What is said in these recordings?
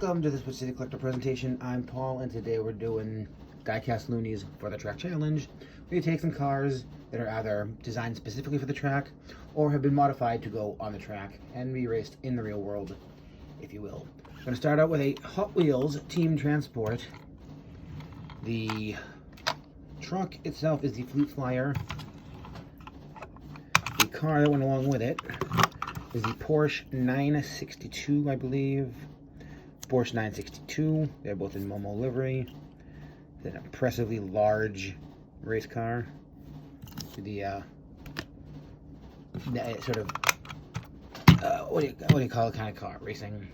Welcome to this City Collector presentation. I'm Paul, and today we're doing Diecast Loonies for the track challenge. We take some cars that are either designed specifically for the track or have been modified to go on the track and be raced in the real world, if you will. I'm going to start out with a Hot Wheels Team Transport. The truck itself is the Fleet Flyer. The car that went along with it is the Porsche 962, I believe. Porsche 962. They're both in Momo livery. It's an impressively large race car. The sort of what do you call it kind of car? Racing,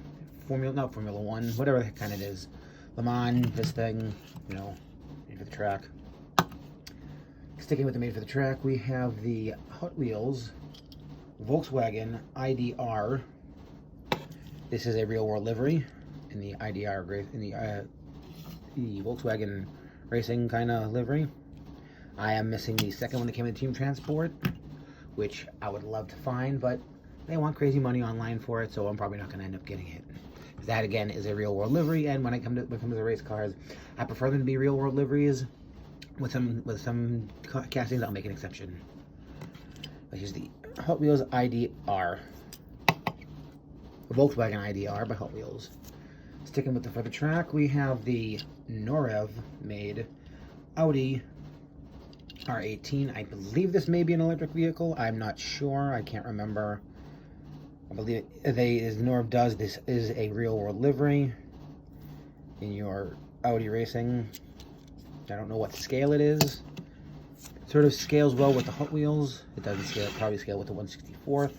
not Formula One, whatever the kind it is. Le Mans, this thing, you know, made for the track. Sticking with the made for the track, we have the Hot Wheels Volkswagen Idr. This is a real world livery in the IDR, in the Volkswagen racing kind of livery. I am missing the second one that came in Team Transport, which I would love to find, but they want crazy money online for it, so I'm probably not going to end up getting it. That again is a real world livery, and when it comes to the race cars, I prefer them to be real world liveries. With some castings, I'll make an exception. But here's the Hot Wheels IDR. The Volkswagen IDR by Hot Wheels. Sticking with for the track, we have the Norev made Audi R18. I believe this may be an electric vehicle. I'm not sure. I can't remember. I believe as Norev does, this is a real world livery in your Audi racing. I don't know what scale it is. It sort of scales well with the Hot Wheels. It doesn't probably scale with the 164th,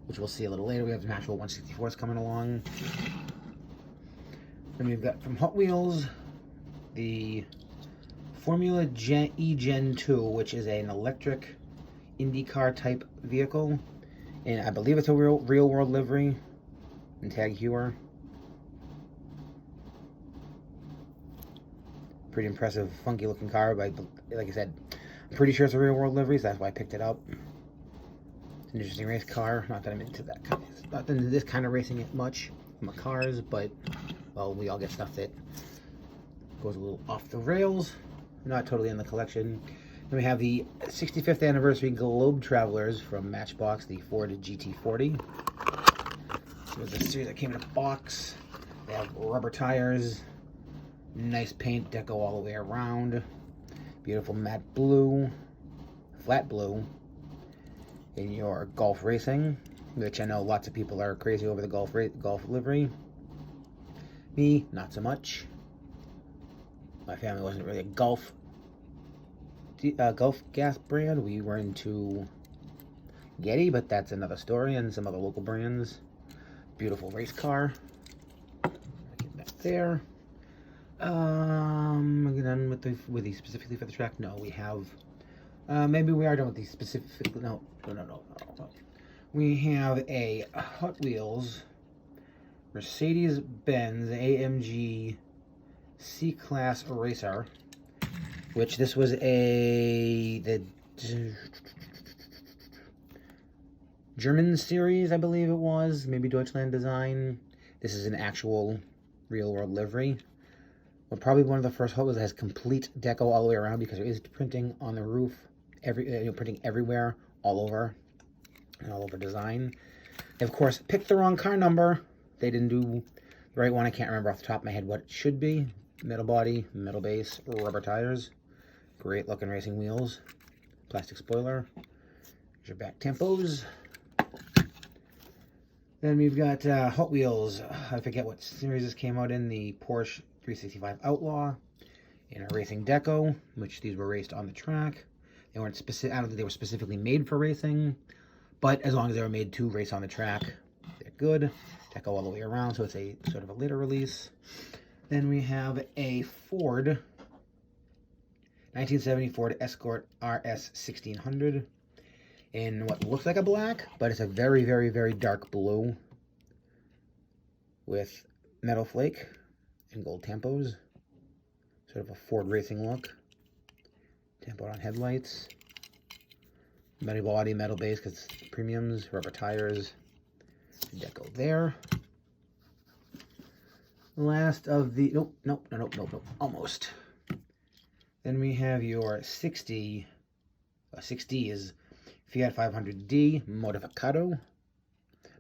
which we'll see a little later. We have some actual 164ths coming along. Then we've got from Hot Wheels the Formula E Gen 2, which is an electric IndyCar type vehicle, and I believe it's a real world livery and tag hewer. Pretty impressive, funky looking car, but like I said, I'm pretty sure it's a real world livery, so that's why I picked it up. It's an interesting race car. Not that I'm into that kind of, not into this kind of racing it much in my cars, but well, we all get stuff that goes a little off the rails. Not totally in the collection. Then we have the 65th anniversary Globe Travelers from Matchbox, the Ford GT40. It was a series that came in a box. They have rubber tires. Nice paint deco all the way around. Beautiful matte blue, flat blue in your golf racing, which I know lots of people are crazy over the golf livery. Me, not so much. My family wasn't really a golf gas brand. We were into Getty, but that's another story, and some other local brands. Beautiful race car. Get that there. Are we done with the specifically for the track? No, we have. Maybe we are done with the specific. No. We have a Hot Wheels Mercedes-Benz AMG C-Class Racer, which this was the German series, I believe it was, maybe Deutschland design. This is an actual real-world livery. Well, probably one of the first Hot Wheels that has complete deco all the way around, because there is printing on the roof, printing everywhere, all over design. They, of course, picked the wrong car number. They didn't do the right one. I can't remember off the top of my head what it should be. Metal body, metal base, rubber tires. Great looking racing wheels. Plastic spoiler. Here's your back tempos. Then we've got Hot Wheels. I forget what series this came out in. The Porsche 365 Outlaw in a racing deco, which these were raced on the track. They weren't specific. I don't think they were specifically made for racing, but as long as they were made to race on the track, they're good. Deco all the way around, so it's a sort of a later release. Then we have a Ford 1970 Ford Escort Rs 1600 in what looks like a black, but it's a very, very, very dark blue with metal flake and gold tampos. Sort of a Ford racing look. Tampo on headlights. Metal body, metal base because it's premiums, rubber tires. Deco there. last of the, nope, almost. Then we have your 60s Fiat 500D Modificato,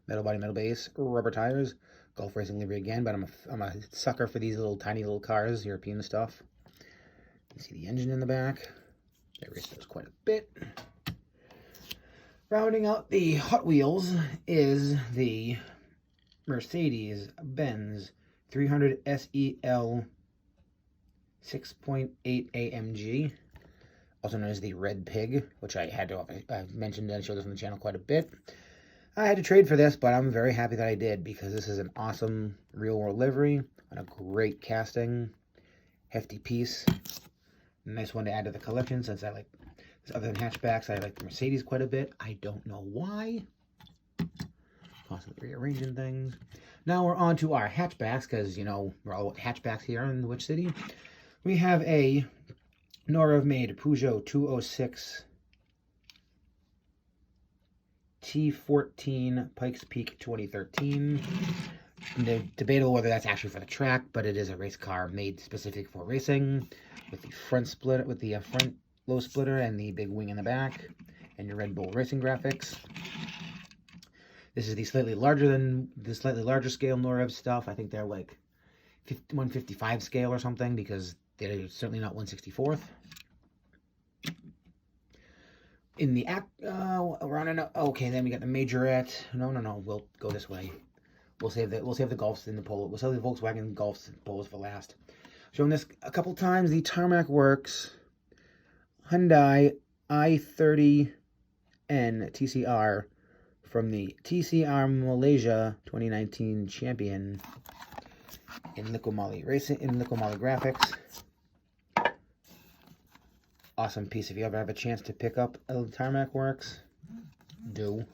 metal body, metal base, rubber tires, Golf Racing livery again, but I'm a sucker for these little tiny little cars, European stuff. You can see the engine in the back. They race those quite a bit. Rounding out the Hot Wheels is the Mercedes-Benz 300 SEL 6.8 AMG, also known as the Red Pig, which I've mentioned and showed this on the channel quite a bit. I had to trade for this, but I'm very happy that I did, because this is an awesome real-world livery on a great casting, hefty piece. Nice one to add to the collection, since I like, other than hatchbacks, I like the Mercedes quite a bit. I don't know why. Constantly rearranging things. Now we're on to our hatchbacks, because, you know, we're all hatchbacks here in the Witch City. We have a Norov-made Peugeot 206 T14 Pikes Peak 2013. Debatable whether that's actually for the track, but it is a race car made specific for racing, with the front split, with the front low splitter and the big wing in the back, and your Red Bull racing graphics. This is the slightly larger scale Norov stuff. I think they're like 155 scale or something, because they're certainly not 1/64th. In the we're on an, okay, then we got the Majorette. No, we'll go this way. We'll save the Golfs in the Polo. We'll save the Volkswagen Golfs and Polos for last. Shown this a couple times. The Tarmac Works Hyundai i30N TCR from the TCR Malaysia 2019 champion in Loonie racing, in Loonie graphics. Awesome piece. If you ever have a chance to pick up a Tarmac Works, do.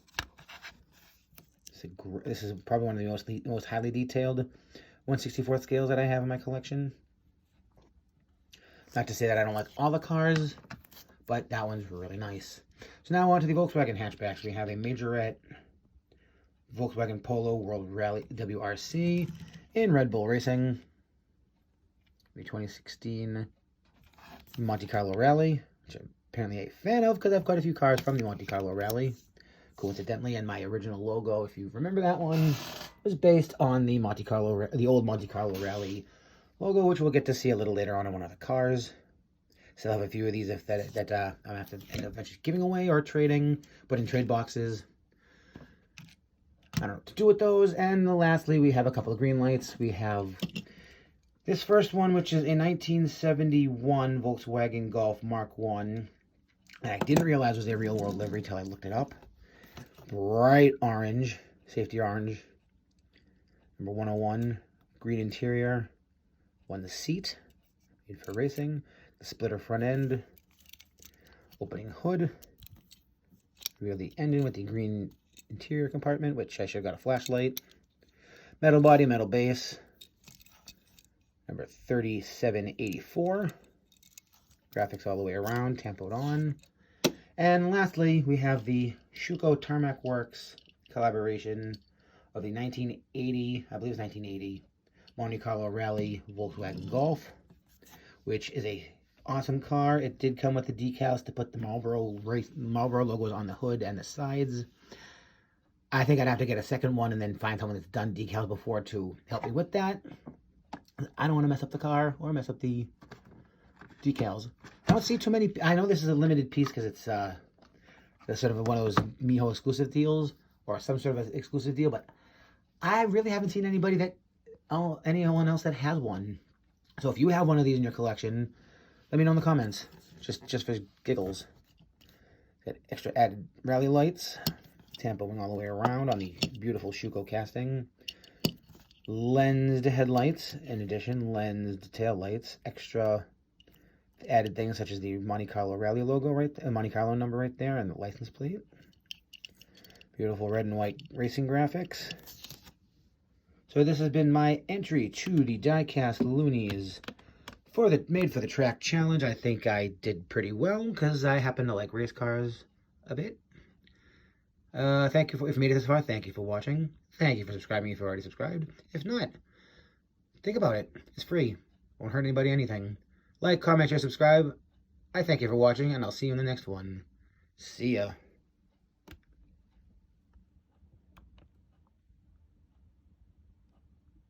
This is probably one of the most highly detailed 1/64th scales that I have in my collection. Not to say that I don't like all the cars, but that one's really nice. So now on to the Volkswagen hatchbacks. We have a Majorette Volkswagen Polo World Rally WRC in Red Bull Racing. The 2016 Monte Carlo Rally, which I'm apparently a fan of because I have quite a few cars from the Monte Carlo Rally. Coincidentally, and my original logo, if you remember that one, was based on the old Monte Carlo Rally logo, which we'll get to see a little later on in one of the cars. Still have a few of these that I'm gonna have to end up eventually giving away or trading, put in trade boxes. I don't know what to do with those. And lastly, we have a couple of green lights. We have this first one, which is a 1971 Volkswagen Golf Mark I. And I didn't realize it was a real world livery till I looked it up. Bright orange, safety orange. Number 101, green interior. Won the seat, made for racing. The splitter front end. Opening hood. Reveal the engine with the green interior compartment, which I should have got a flashlight. Metal body, metal base. Number 3784. Graphics all the way around, tampoed on. And lastly, we have the Schuco Tarmac Works collaboration of the 1980, I believe it's 1980, Monte Carlo Rally Volkswagen Golf, which is a awesome car. It did come with the decals to put the Marlboro logos on the hood and the sides. I think I'd have to get a second one and then find someone that's done decals before to help me with that. I don't want to mess up the car or mess up the decals. I don't see too many. I know this is a limited piece because it's sort of one of those Miho exclusive deals or some sort of exclusive deal, but I really haven't seen anyone else that has one. So if you have one of these in your collection, let me know in the comments, just for giggles. Got extra added rally lights, tampoing all the way around on the beautiful Schuco casting. Lensed headlights, in addition, lensed tail lights, extra added things such as the Monte Carlo Rally logo right there, Monte Carlo number right there, and the license plate. Beautiful red and white racing graphics. So this has been my entry to the Diecast Loonies for the Made for the Track challenge. I think I did pretty well because I happen to like race cars a bit. Thank you if you made it this far. Thank you for watching. Thank you for subscribing if you've already subscribed. If not, Think about it. It's free. Won't hurt anybody anything. Like, comment, share, subscribe. I thank you for watching, and I'll see you in the next one. See ya.